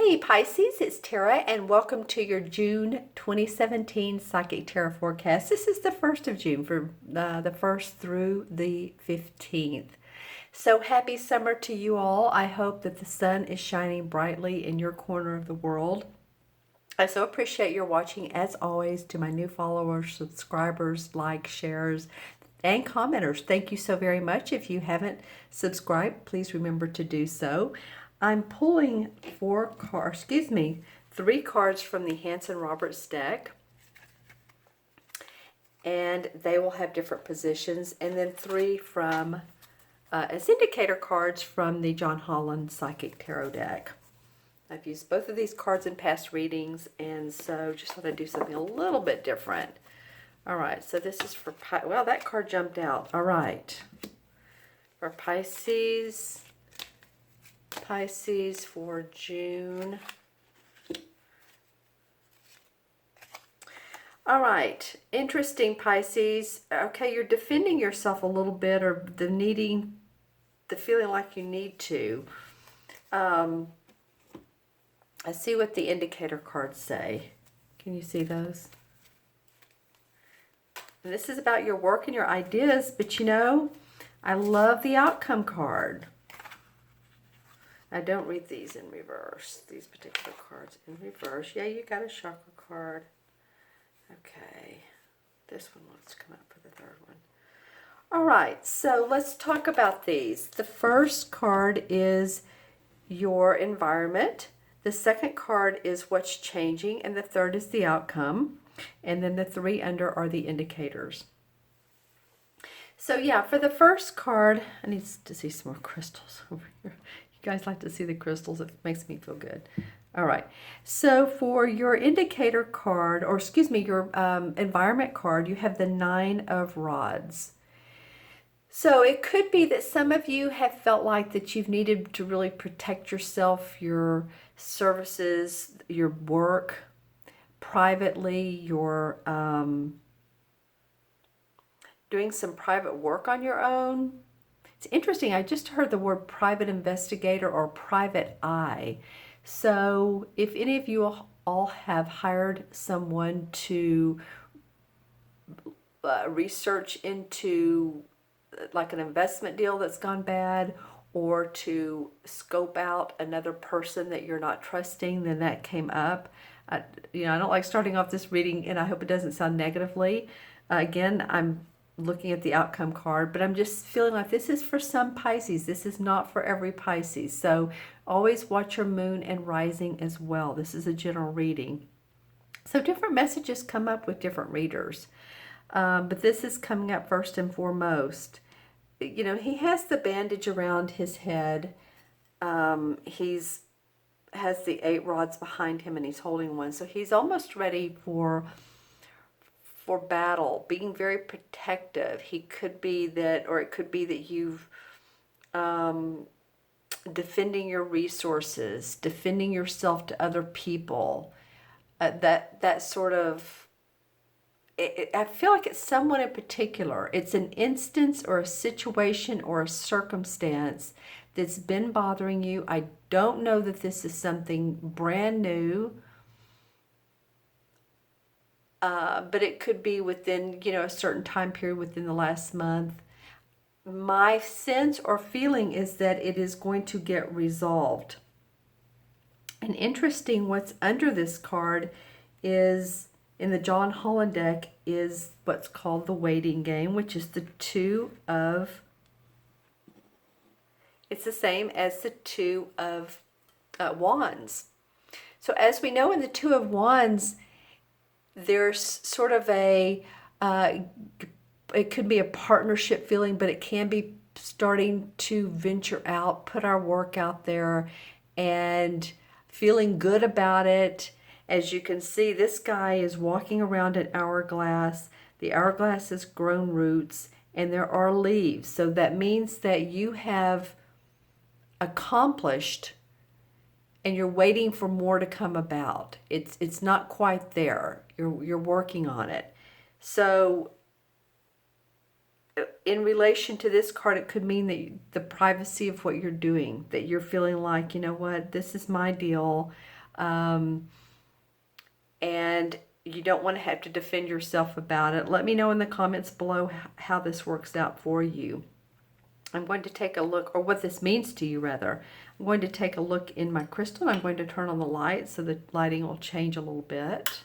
Hey Pisces, it's Tara and welcome to your June 2017 Psychic Tarot forecast. This is the 1st of June for the 1st through the 15th. So happy summer to you all. I hope that the sun is shining brightly in your corner of the world. I so appreciate your watching as always. To my new followers, subscribers, likes, shares, and commenters, thank you so very much. If you haven't subscribed, please remember to do so. I'm pulling three cards from the Hanson Roberts deck, and they will have different positions, and then three from as indicator cards from the John Holland Psychic Tarot deck. I've used both of these cards in past readings, and so just thought I'd do something a little bit different. All right, so this is for, well, that card jumped out. All right, for Pisces for June. All right, interesting, Pisces. Okay, you're defending yourself a little bit, or the feeling like you need to. I see what the indicator cards say. Can you see those? And this is about your work and your ideas, but you know, I love the outcome card. I don't read these in reverse, these particular cards in reverse. Yeah, you got a chakra card. Okay, this one wants to come up for the third one. All right, so let's talk about these. The first card is your environment. The second card is what's changing, and the third is the outcome. And then the three under are the indicators. So yeah, for the first card, I need to see some more crystals over here. You guys like to see the crystals? It makes me feel good. All right, so for your indicator card, or excuse me, your environment card, you have the 9 of Rods. So it could be that some of you have felt like that you've needed to really protect yourself, your services, your work, privately, you're doing some private work on your own. It's interesting, I just heard the word private investigator or private eye. So if any of you all have hired someone to research into like an investment deal that's gone bad, or to scope out another person that you're not trusting, then that came up. I don't like starting off this reading, and I hope it doesn't sound negatively. Again, I'm looking at the outcome card, but I'm just feeling like this is for some Pisces. This is not for every Pisces. So always watch your moon and rising as well. This is a general reading. So different messages come up with different readers. But this is coming up first and foremost. You know, he has the bandage around his head. He's has the 8 rods behind him, and he's holding one. So he's almost ready for battle, being very protective. He could be that, or it could be that you've defending your resources, defending yourself to other people. That sort of, I feel like it's someone in particular. It's an instance or a situation or a circumstance that's been bothering you. I don't know that this is something brand new, but it could be within, a certain time period within the last month. My sense or feeling is that it is going to get resolved. And interesting, what's under this card is, in the John Holland deck, is what's called the waiting game, which is the 2 of, it's the same as the 2 of Wands. So as we know, in the 2 of Wands, there's sort of a, it could be a partnership feeling, but it can be starting to venture out, put our work out there, and feeling good about it. As you can see, this guy is walking around an hourglass. The hourglass has grown roots, and there are leaves. So that means that you have accomplished, and you're waiting for more to come about. It's not quite there. You're working on it. So in relation to this card, it could mean that the privacy of what you're doing, that you're feeling like, you know what, this is my deal. And you don't want to have to defend yourself about it. Let me know in the comments below how this works out for you. I'm going to take a look, or what this means to you rather. I'm going to take a look in my crystal. I'm going to turn on the light so the lighting will change a little bit.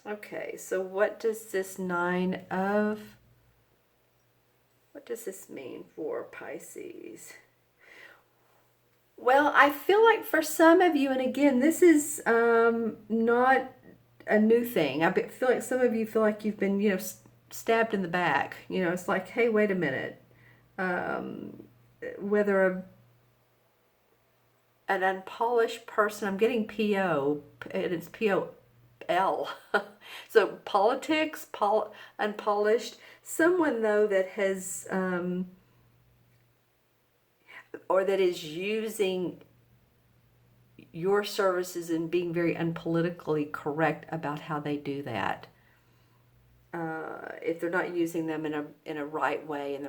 Okay, so what does this what does this mean for Pisces? Well, I feel like for some of you, and again, this is not a new thing. I feel like some of you feel like you've been, stabbed in the back. It's like, hey, wait a minute. Whether an unpolished person, I'm getting P-O, and it's P-O-L. So politics, unpolished. Someone, though, that has... or that is using your services and being very unpolitically correct about how they do that. If they're not using them in a right way, in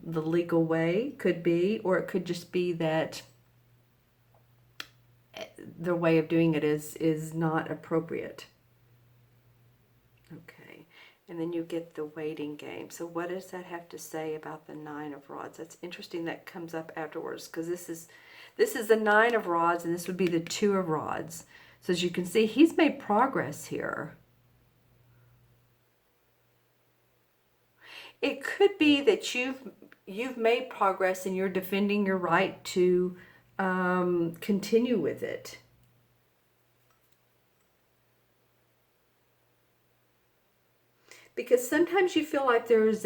the legal way, could be, or it could just be that their way of doing it is not appropriate. Okay. And then you get the waiting game. So what does that have to say about the Nine of Rods? That's interesting that comes up afterwards, because this is the Nine of Rods, and this would be the Two of Rods. So as you can see, he's made progress here. It could be that you've made progress and you're defending your right to continue with it. Because sometimes you feel like there's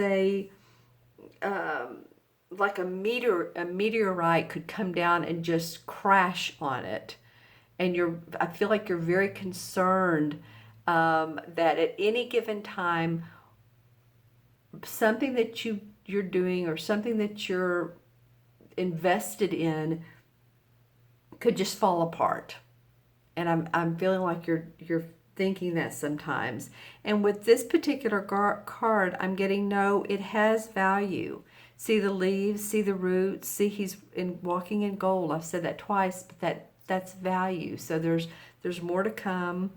like a meteorite could come down and just crash on it, and I feel like you're very concerned that at any given time, something that you're doing or something that you're invested in could just fall apart. And I'm feeling like you're thinking that sometimes. And with this particular card, I'm getting, no, it has value. See the leaves, see the roots, see he's walking in gold. I've said that twice, but that's value. So there's more to come.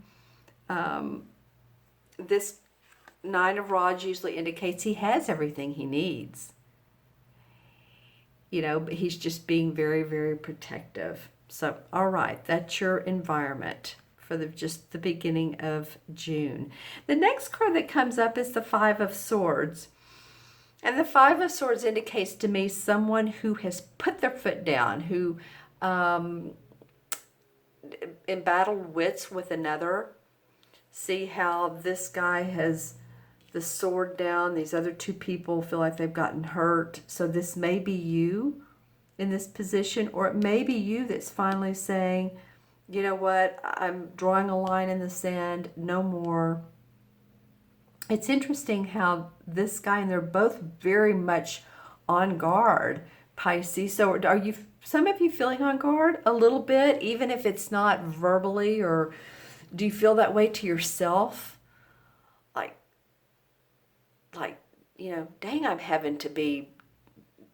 This Nine of Rods usually indicates he has everything he needs. But he's just being very, very protective. So, all right, that's your environment for just the beginning of June. The next card that comes up is the Five of Swords. And the Five of Swords indicates to me someone who has put their foot down, who embattled wits with another. See how this guy has the sword down. These other two people feel like they've gotten hurt. So this may be you in this position, or it may be you that's finally saying, you know what, I'm drawing a line in the sand, no more. It's interesting how this guy, and they're both very much on guard, Pisces. So are you, some of you feeling on guard a little bit, even if it's not verbally, or do you feel that way to yourself? Like, dang, I'm having to be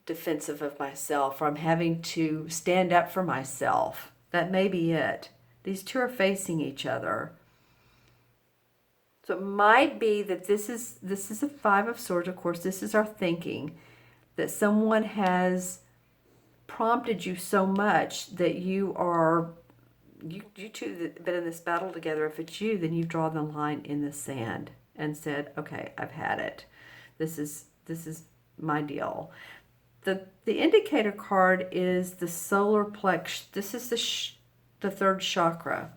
defensive of myself, or I'm having to stand up for myself. That may be it. These two are facing each other. So it might be that this is a Five of Swords. Of course, this is our thinking, that someone has prompted you so much that you two that have been in this battle together. If it's you, then you've drawn the line in the sand and said, okay, I've had it. This is my deal. The indicator card is the solar plex. This is the third chakra.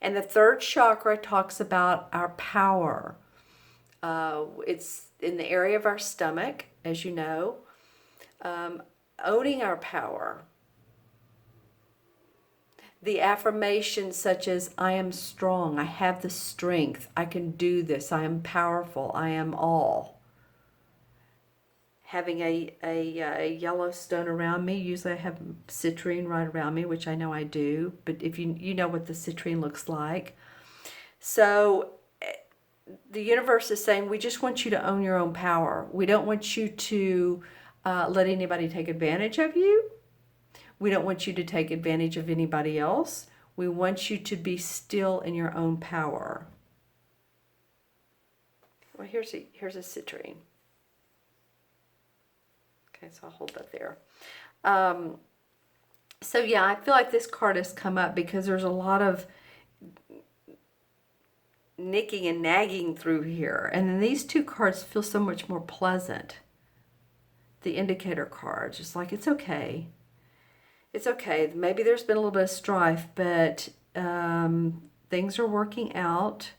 And the third chakra talks about our power. It's in the area of our stomach, as you know. Owning our power. The affirmations such as, I am strong, I have the strength, I can do this, I am powerful, I am all. Having a yellow stone around me, usually I have citrine right around me, which I know I do, but if you know what the citrine looks like. So the universe is saying, we just want you to own your own power. We don't want you to let anybody take advantage of you. We don't want you to take advantage of anybody else. We want you to be still in your own power. Well, here's a citrine. Okay, so I'll hold that there. So yeah, I feel like this card has come up because there's a lot of nicking and nagging through here. And then these two cards feel so much more pleasant. The indicator cards, just like, it's okay. It's okay. Maybe there's been a little bit of strife, but things are working out.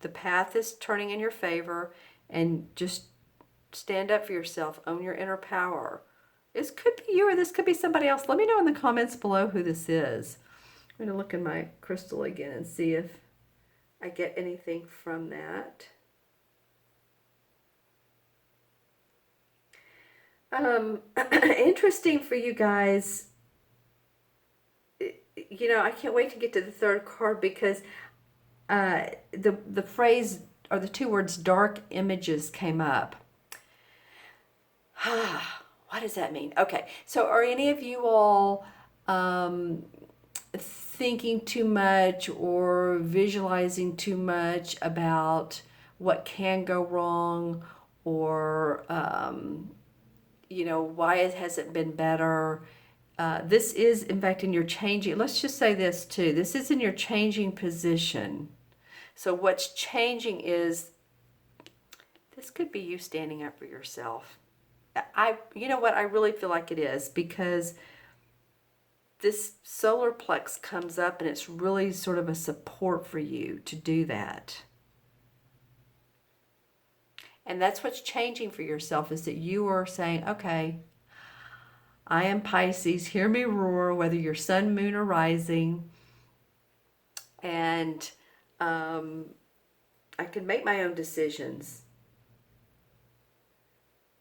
The path is turning in your favor, and just stand up for yourself. Own your inner power. This could be you, or this could be somebody else. Let me know in the comments below who this is. I'm going to look in my crystal again and see if I get anything from that. Interesting for you guys. You know, I can't wait to get to the third card because the phrase or the two words dark images came up. What does that mean? Okay, so are any of you all thinking too much or visualizing too much about what can go wrong, or you know, why it hasn't been better? This is, in fact, in your changing, let's just say this too, this is in your changing position. So what's changing is, this could be you standing up for yourself. You know what, I really feel like it is, because this solar plex comes up and it's really sort of a support for you to do that. And that's what's changing for yourself, is that you are saying, okay, I am Pisces, hear me roar, whether you're sun, moon, or rising. And I can make my own decisions.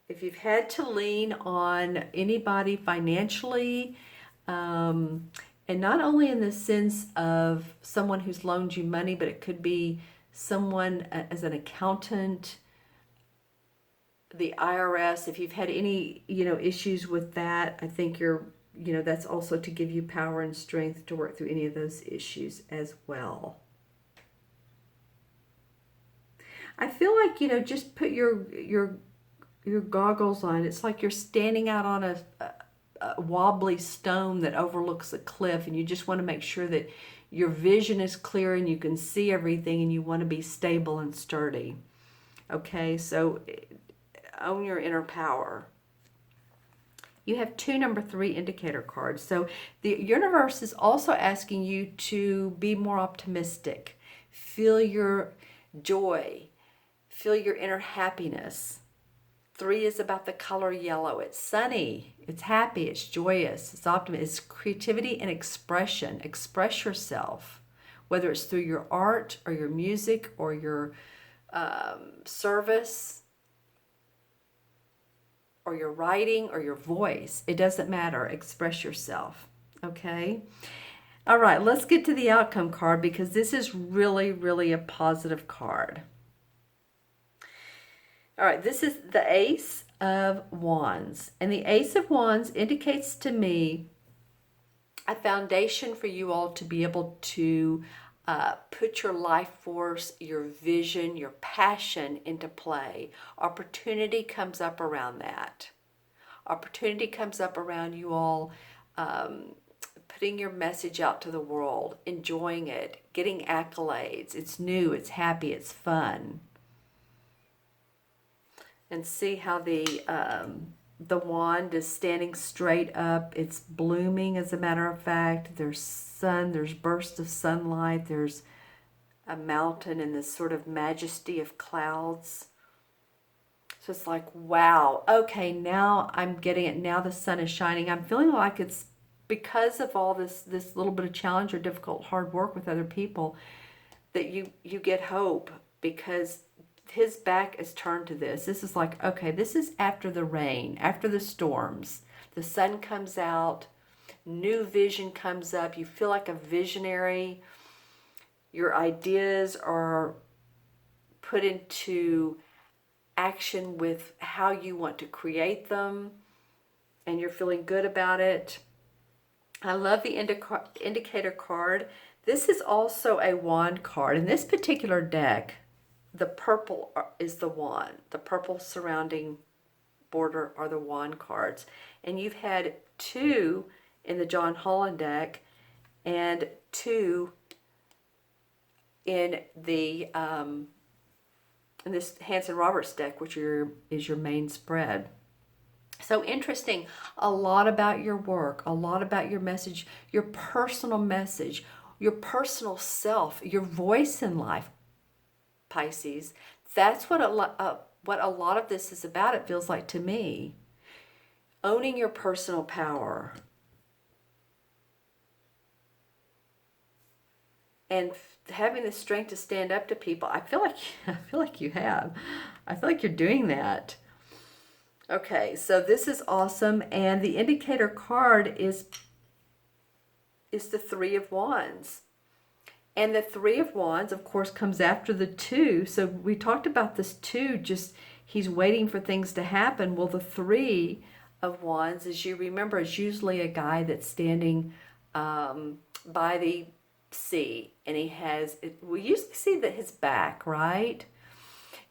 If you've had to lean on anybody financially, and not only in the sense of someone who's loaned you money, but it could be someone as an accountant, the IRS. If you've had any, you know, issues with that, I think you're, you know, that's also to give you power and strength to work through any of those issues as well. I feel like, you know, just put your goggles on. It's like you're standing out on a wobbly stone that overlooks a cliff, and you just want to make sure that your vision is clear and you can see everything, and you want to be stable and sturdy. Okay, so own your inner power. You have two number 3 indicator cards. So the universe is also asking you to be more optimistic. Feel your joy. Feel your inner happiness. 3 is about the color yellow. It's sunny. It's happy. It's joyous. It's optimistic. It's creativity and expression. Express yourself, whether it's through your art or your music or your service, or your writing or your voice. It doesn't matter. Express yourself. Okay? All right, let's get to the outcome card, because this is really, really a positive card. All right, this is the Ace of Wands. And the Ace of Wands indicates to me a foundation for you all to be able to put your life force, your vision, your passion into play. Opportunity comes up around that. Opportunity comes up around you all putting your message out to the world, enjoying it, getting accolades. It's new, it's happy, it's fun. And see how the wand is standing straight up. It's blooming, as a matter of fact. There's sun, there's bursts of sunlight, there's a mountain and this sort of majesty of clouds. So it's like, wow, okay, now I'm getting it. Now the sun is shining. I'm feeling like it's because of all this little bit of challenge or difficult hard work with other people, that you get hope, because his back is turned to this. This is like, okay, this is after the rain, after the storms. The sun comes out, new vision comes up. You feel like a visionary. Your ideas are put into action with how you want to create them, and you're feeling good about it. I love the indicator card. This is also a wand card. In this particular deck, the purple is the wand. The purple surrounding border are the wand cards. And you've had 2 in the John Holland deck and 2 in the in this Hanson Roberts deck, which is your main spread. So interesting. A lot about your work, a lot about your message, your personal message, your personal self, your voice in life, Pisces. That's what a lot of this is about, it feels like to me. Owning your personal power. And having the strength to stand up to people. I feel like you have. I feel like you're doing that. Okay, so this is awesome, and the indicator card is the 3 of Wands. And the 3 of Wands, of course, comes after the 2. So we talked about this 2, just he's waiting for things to happen. Well, the 3 of Wands, as you remember, is usually a guy that's standing by the sea, and he has, we usually see that his back, right?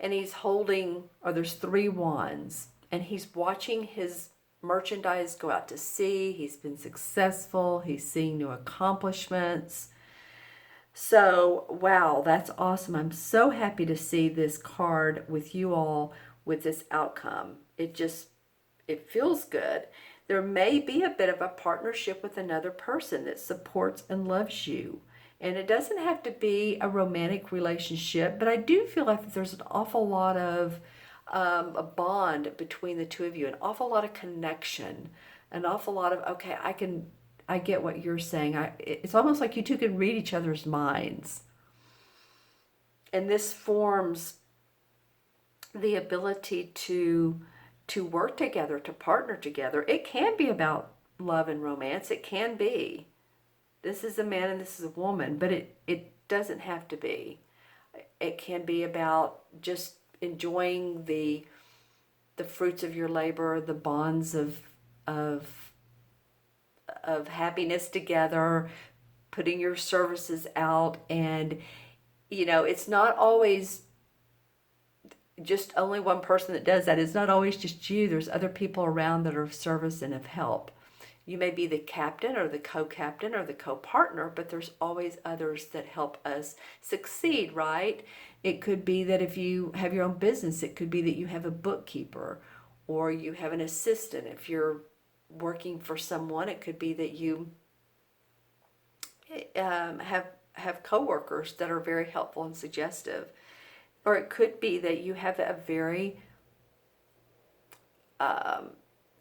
And he's holding, or there's 3 wands, and he's watching his merchandise go out to sea. He's been successful. He's seeing new accomplishments. So, wow, that's awesome. I'm so happy to see this card with you all with this outcome. It feels good. There may be a bit of a partnership with another person that supports and loves you. And it doesn't have to be a romantic relationship, but I do feel like there's an awful lot of a bond between the 2 of you, an awful lot of connection, an awful lot of, okay, I get what you're saying. It's almost like you 2 can read each other's minds. And this forms the ability to work together, to partner together. It can be about love and romance. It can be. This is a man and this is a woman, but it doesn't have to be. It can be about just enjoying the fruits of your labor, the bonds of happiness together, putting your services out. And it's not always just only one person that does that. It's not always just you. There's other people around that are of service and of help. You may be the captain or the co-captain or the co-partner, but there's always others that help us succeed, right? It could be that if you have your own business, it could be that you have a bookkeeper or you have an assistant. If you're working for someone, it could be that you have coworkers that are very helpful and suggestive. Or it could be that you have a very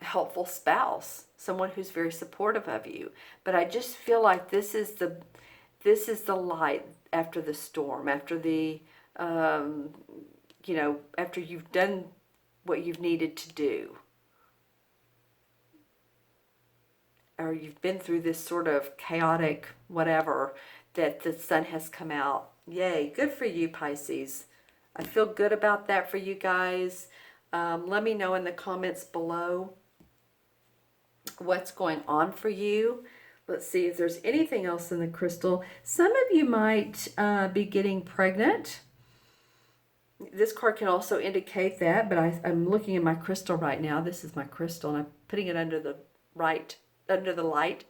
helpful spouse, someone who's very supportive of you. But I just feel like this is the light after the storm, after the after you've done what you've needed to do, or you've been through this sort of chaotic whatever, that the sun has come out. Yay, good for you, Pisces. I feel good about that for you guys. Let me know in the comments below what's going on for you. Let's see if there's anything else in the crystal. Some of you might be getting pregnant. This card can also indicate that, but I'm looking at my crystal right now. This is my crystal, and I'm putting it under the light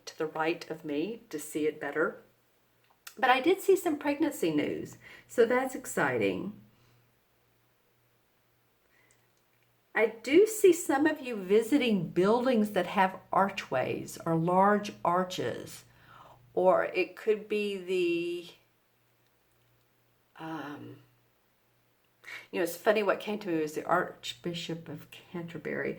to the right of me to see it better. But I did see some pregnancy news, so that's exciting. I do see some of you visiting buildings that have archways or large arches, or it could be it's funny, what came to me was the Archbishop of Canterbury.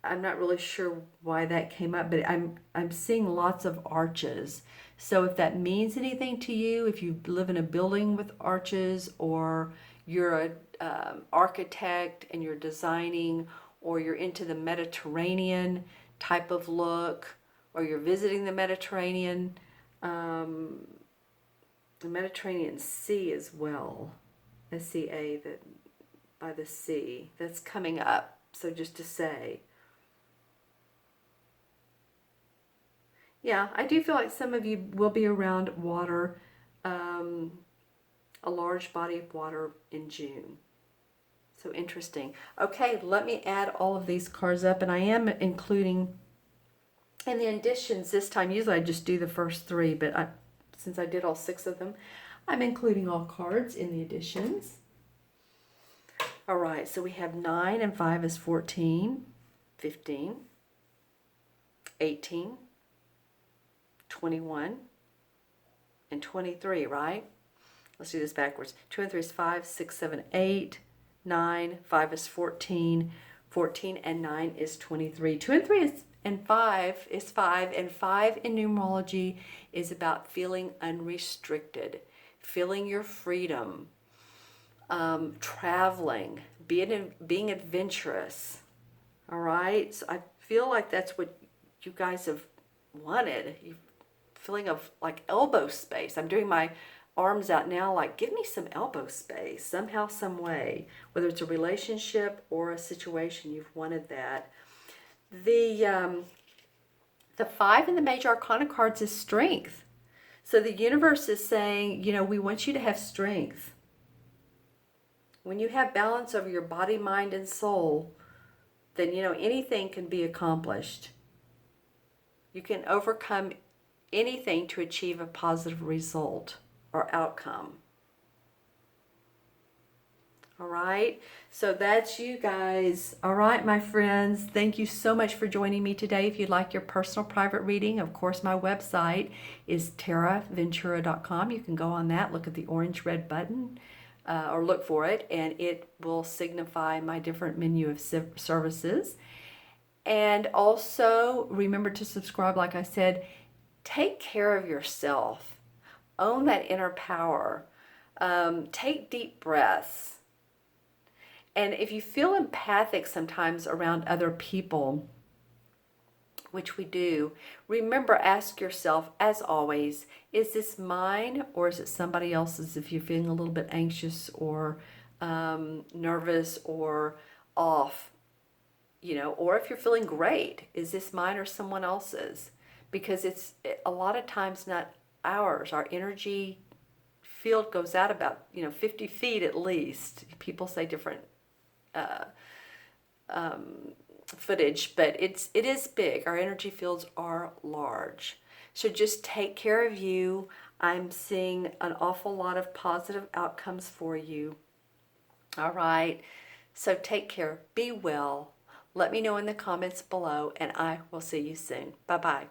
I'm not really sure why that came up, but I'm seeing lots of arches. So if that means anything to you, if you live in a building with arches, or you're an architect and you're designing, or you're into the Mediterranean type of look, or you're visiting the Mediterranean Sea as well. SCA, that by the sea, that's coming up. So just to say, yeah, I do feel like some of you will be around water, a large body of water in June. So interesting. Okay, let me add all of these cards up, and I am including in the additions this time. Usually I just do the first 3, but since I did all 6 of them, I'm including all cards in the additions. All right, so we have 9 and 5 is 14, 15, 18, 21, and 23, right? Let's do this backwards. 2 and 3 is 5, 6, 7, 8, 9, 5 is 14, 14 and 9 is 23. 2 and 3 is and 5 is 5, and 5 in numerology is about feeling unrestricted, feeling your freedom, traveling, being adventurous. All right, so I feel like that's what you guys have wanted. You feeling of like elbow space. I'm doing my arms out now, like give me some elbow space somehow, some way, whether it's a relationship or a situation. You've wanted that. The 5 in the major arcana cards is strength. So the universe is saying, you know, we want you to have strength. When you have balance over your body, mind, and soul, then, you know, anything can be accomplished. You can overcome anything to achieve a positive result or outcome. All right, so that's you guys. All right, my friends, thank you so much for joining me today. If you'd like your personal private reading, of course, my website is taraventura.com. You can go on that, look at the orange red button, or look for it, and it will signify my different menu of services. And also remember to subscribe. Like I said, take care of yourself. Own that inner power. Take deep breaths. And if you feel empathic sometimes around other people, which we do, remember, ask yourself, as always, is this mine or is it somebody else's? If you're feeling a little bit anxious or nervous or off, you know, or if you're feeling great, is this mine or someone else's? Because it's a lot of times not ours. Our energy field goes out about, 50 feet at least. People say different footage, but it is big. Our energy fields are large. So just take care of you. I'm seeing an awful lot of positive outcomes for you. All right. So take care. Be well. Let me know in the comments below, and I will see you soon. Bye-bye.